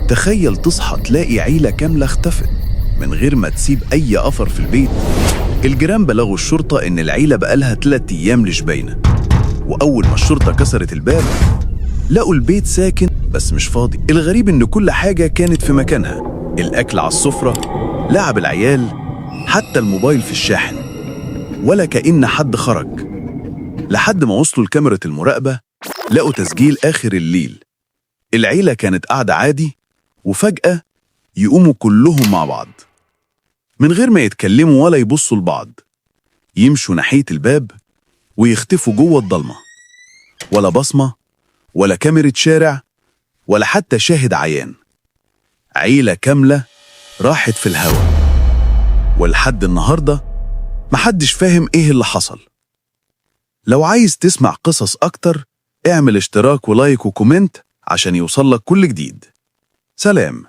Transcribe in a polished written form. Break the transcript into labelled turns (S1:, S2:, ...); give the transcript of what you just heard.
S1: تخيل تصحى تلاقي عيلة كاملة اختفت من غير ما تسيب أي أثر في البيت. الجيران بلغوا الشرطة إن العيلة بقالها 3 أيام مش باينة، وأول ما الشرطة كسرت الباب لقوا البيت ساكن بس مش فاضي. الغريب إن كل حاجة كانت في مكانها، الأكل على السفرة، لعب العيال، حتى الموبايل في الشاحن، ولا كأن حد خرج. لحد ما وصلوا لكاميرا المراقبة لقوا تسجيل آخر الليل. العيلة كانت قاعدة عادي، وفجأة يقوموا كلهم مع بعض من غير ما يتكلموا ولا يبصوا لبعض، يمشوا ناحية الباب ويختفوا جوه الضلمة. ولا بصمة ولا كاميرا شارع ولا حتى شاهد عيان. عيلة كاملة راحت في الهوا، ولحد النهاردة محدش فاهم ايه اللي حصل. لو عايز تسمع قصص أكتر اعمل اشتراك ولايك وكومنت عشان يوصلك كل جديد. سلام.